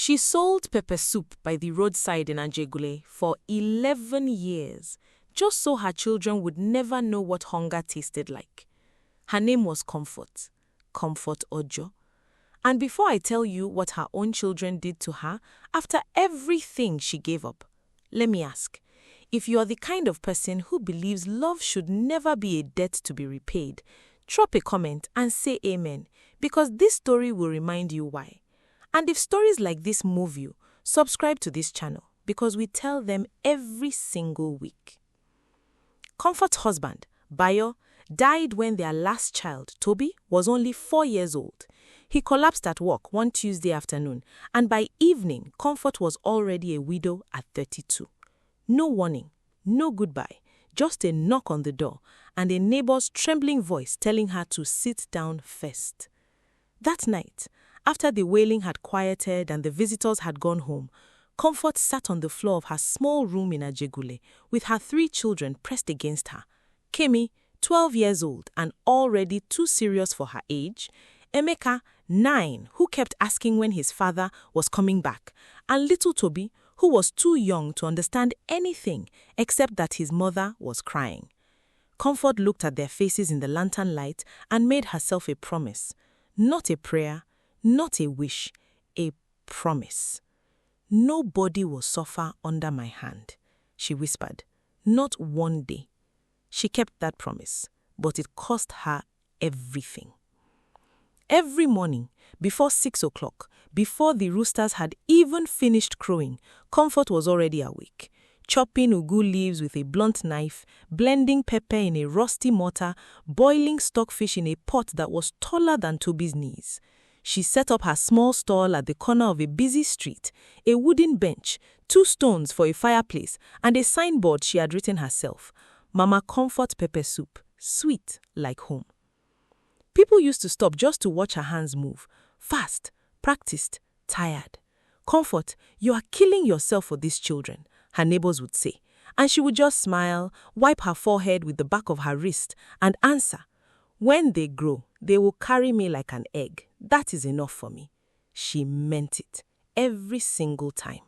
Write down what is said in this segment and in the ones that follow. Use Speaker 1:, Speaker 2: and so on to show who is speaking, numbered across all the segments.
Speaker 1: She sold pepper soup by the roadside in Ajegunle for 11 years, just so her children would never know what hunger tasted like. Her name was Comfort Ojo. And before I tell you what her own children did to her after everything she gave up, let me ask, if you are the kind of person who believes love should never be a debt to be repaid, drop a comment and say amen, because this story will remind you why. And if stories like this move you, subscribe to this channel because we tell them every single week. Comfort's husband, Bayo, died when their last child, Toby, was only 4 years old. He collapsed at work one Tuesday afternoon, and by evening, Comfort was already a widow at 32. No warning, no goodbye, just a knock on the door and a neighbor's trembling voice telling her to sit down first. That night, after the wailing had quieted and the visitors had gone home, Comfort sat on the floor of her small room in Ajegunle with her 3 children pressed against her. Kemi, 12 years old and already too serious for her age, Emeka, 9, who kept asking when his father was coming back, and little Toby, who was too young to understand anything except that his mother was crying. Comfort looked at their faces in the lantern light and made herself a promise. Not a prayer, not a wish, a promise. Nobody will suffer under my hand, she whispered. Not one day. She kept that promise, but it cost her everything. Every morning, before 6 o'clock, before the roosters had even finished crowing, Comfort was already awake, chopping ugu leaves with a blunt knife, blending pepper in a rusty mortar, boiling stockfish in a pot that was taller than Toby's knees. She set up her small stall at the corner of a busy street, a wooden bench, 2 stones for a fireplace, and a signboard she had written herself, Mama Comfort Pepper Soup, sweet like home. People used to stop just to watch her hands move, fast, practiced, tired. Comfort, you are killing yourself for these children, her neighbors would say, and she would just smile, wipe her forehead with the back of her wrist, and answer, when they grow, they will carry me like an egg. That is enough for me. She meant it, every single time.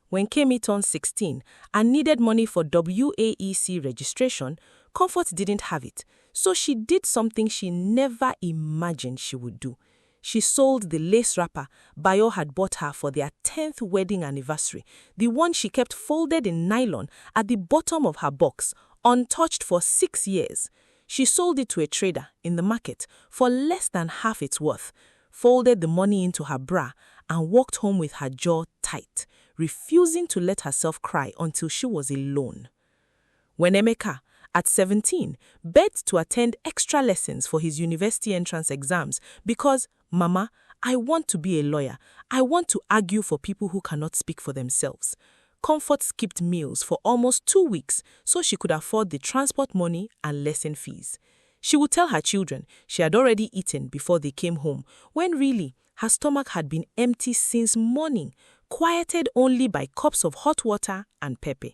Speaker 1: When Kemi turned 16 and needed money for WAEC registration, Comfort didn't have it, so she did something she never imagined she would do. She sold the lace wrapper Bayo had bought her for their 10th wedding anniversary, the one she kept folded in nylon at the bottom of her box, untouched for 6 years. She sold it to a trader in the market for less than half its worth, folded the money into her bra, and walked home with her jaw tight, refusing to let herself cry until she was alone. When Emeka, at 17, begged to attend extra lessons for his university entrance exams because, Mama, I want to be a lawyer. I want to argue for people who cannot speak for themselves. Comfort skipped meals for almost 2 weeks so she could afford the transport money and lesson fees. She would tell her children she had already eaten before they came home, when really her stomach had been empty since morning, quieted only by cups of hot water and pepper.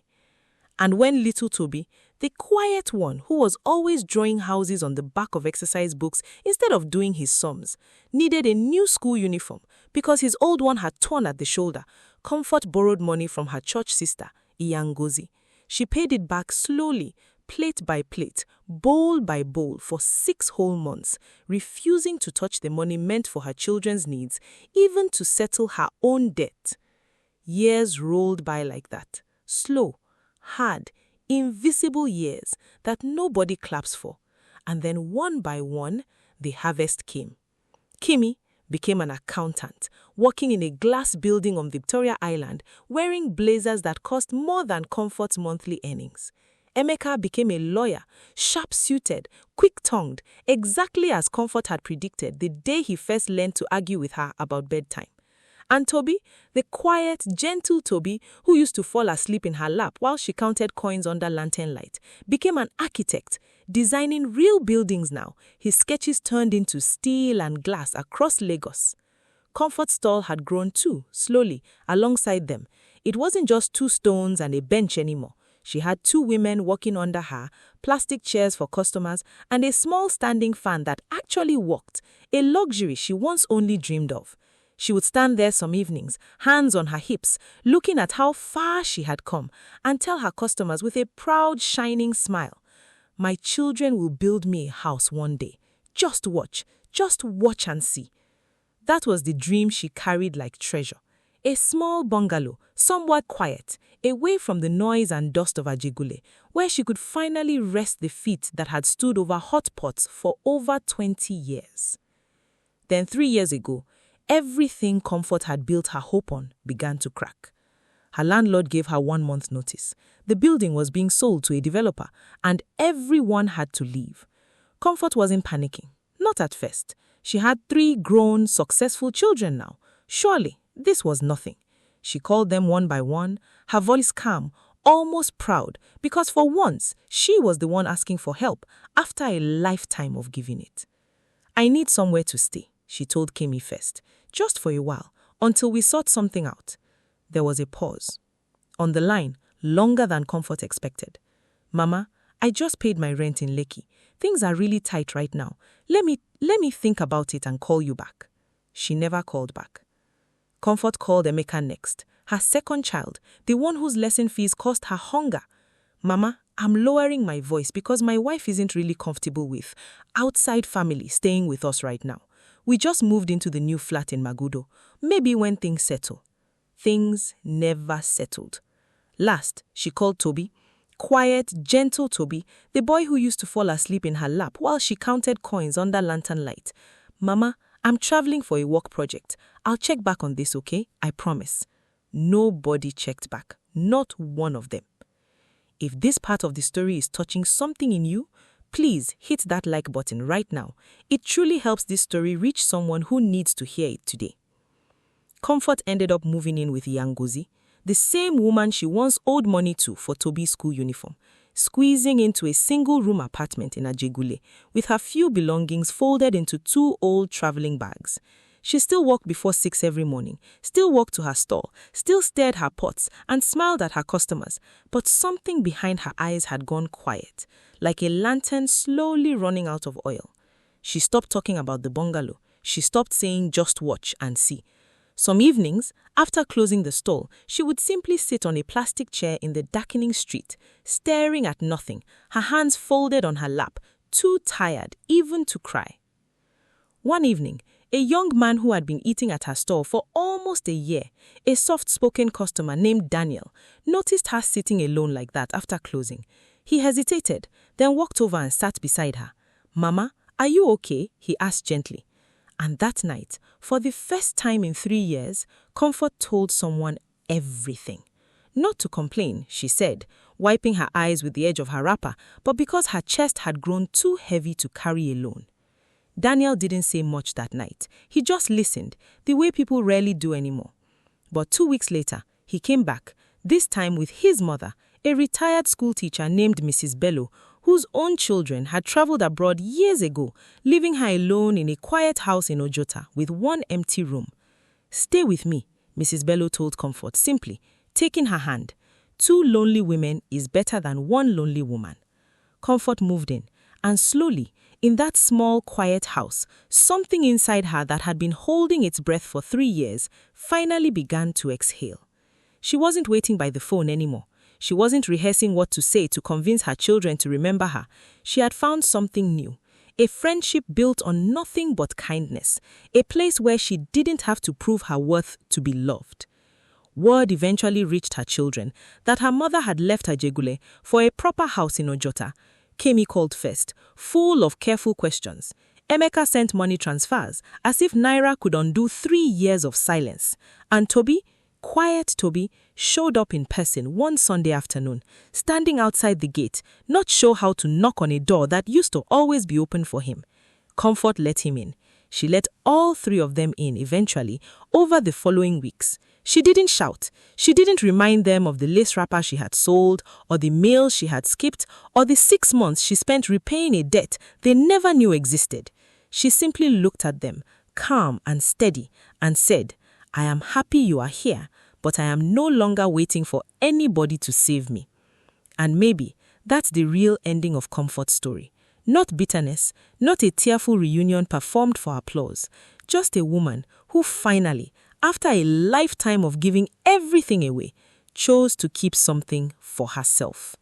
Speaker 1: And when little Toby, the quiet one who was always drawing houses on the back of exercise books instead of doing his sums, needed a new school uniform because his old one had torn at the shoulder, Comfort borrowed money from her church sister, Iyangozi. She paid it back slowly, plate by plate, bowl by bowl for 6 whole months, refusing to touch the money meant for her children's needs, even to settle her own debt. Years rolled by like that, slow, hard, invisible years that nobody claps for. And then one by one, the harvest came. Kimi became an accountant, working in a glass building on Victoria Island, wearing blazers that cost more than Comfort's monthly earnings. Emeka became a lawyer, sharp-suited, quick-tongued, exactly as Comfort had predicted the day he first learned to argue with her about bedtime. And Toby, the quiet, gentle Toby, who used to fall asleep in her lap while she counted coins under lantern light, became an architect, designing real buildings now, his sketches turned into steel and glass across Lagos. Comfort's stall had grown too, slowly, alongside them. It wasn't just 2 stones and a bench anymore. She had 2 women working under her, plastic chairs for customers, and a small standing fan that actually worked, a luxury she once only dreamed of. She would stand there some evenings, hands on her hips, looking at how far she had come, and tell her customers with a proud, shining smile, "My children will build me a house one day. Just watch and see." That was the dream she carried like treasure. A small bungalow, somewhat quiet, away from the noise and dust of Ajegunle, where she could finally rest the feet that had stood over hot pots for over 20 years. Then 3 years ago, everything Comfort had built her hope on began to crack. Her landlord gave her 1 month notice. The building was being sold to a developer, and everyone had to leave. Comfort wasn't panicking. Not at first. She had 3 grown, successful children now. Surely, this was nothing. She called them one by one, her voice calm, almost proud, because for once, she was the one asking for help after a lifetime of giving it. "I need somewhere to stay," she told Kemi first, "just for a while, until we sort something out." There was a pause. On the line, longer than Comfort expected. "Mama, I just paid my rent in Lekki. Things are really tight right now. Let me think about it and call you back." She never called back. Comfort called Emeka next, her second child, the one whose lesson fees cost her hunger. "Mama, I'm lowering my voice because my wife isn't really comfortable with outside family staying with us right now. We just moved into the new flat in Magudo. Maybe when things settle." Things never settled. Last, she called Toby. Quiet, gentle Toby, the boy who used to fall asleep in her lap while she counted coins under lantern light. "Mama, I'm traveling for a work project. I'll check back on this, okay? I promise." Nobody checked back. Not one of them. If this part of the story is touching something in you, please hit that like button right now. It truly helps this story reach someone who needs to hear it today. Comfort ended up moving in with Yangozi, the same woman she once owed money to for Toby's school uniform, squeezing into a single-room apartment in Ajegunle with her few belongings folded into 2 old traveling bags. She still walked before 6 every morning, still walked to her stall, still stirred her pots and smiled at her customers, but something behind her eyes had gone quiet, like a lantern slowly running out of oil. She stopped talking about the bungalow. She stopped saying "just watch and see." Some evenings, after closing the stall, she would simply sit on a plastic chair in the darkening street, staring at nothing, her hands folded on her lap, too tired even to cry. One evening, a young man who had been eating at her stall for almost a year, a soft-spoken customer named Daniel, noticed her sitting alone like that after closing. He hesitated, then walked over and sat beside her. "Mama, are you okay?" he asked gently. And that night, for the first time in 3 years, Comfort told someone everything. Not to complain, she said, wiping her eyes with the edge of her wrapper, but because her chest had grown too heavy to carry alone. Daniel didn't say much that night. He just listened, the way people rarely do anymore. But 2 weeks later, he came back, this time with his mother, a retired schoolteacher named Mrs. Bello, whose own children had traveled abroad years ago, leaving her alone in a quiet house in Ojota with 1 empty room. "Stay with me," Mrs. Bello told Comfort simply, taking her hand. 2 lonely women is better than 1 lonely woman. Comfort moved in, and slowly, in that small, quiet house, something inside her that had been holding its breath for 3 years finally began to exhale. She wasn't waiting by the phone anymore. She wasn't rehearsing what to say to convince her children to remember her. She had found something new, a friendship built on nothing but kindness, a place where she didn't have to prove her worth to be loved. Word eventually reached her children that her mother had left Ajegunle for a proper house in Ojota. Kemi called first, full of careful questions. Emeka sent money transfers, as if Naira could undo 3 years of silence. And Toby, quiet Toby, showed up in person one Sunday afternoon, standing outside the gate, not sure how to knock on a door that used to always be open for him. Comfort let him in. She let all 3 of them in eventually over the following weeks. She didn't shout. She didn't remind them of the lace wrapper she had sold, or the meals she had skipped, or the 6 months she spent repaying a debt they never knew existed. She simply looked at them, calm and steady, and said, "I am happy you are here, but I am no longer waiting for anybody to save me." And maybe that's the real ending of Comfort's story. Not bitterness, not a tearful reunion performed for applause, just a woman who finally, after a lifetime of giving everything away, chose to keep something for herself.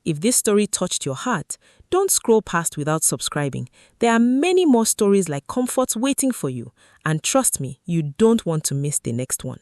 Speaker 1: If this story touched your heart, don't scroll past without subscribing. There are many more stories like Comforts waiting for you, and trust me, you don't want to miss the next one.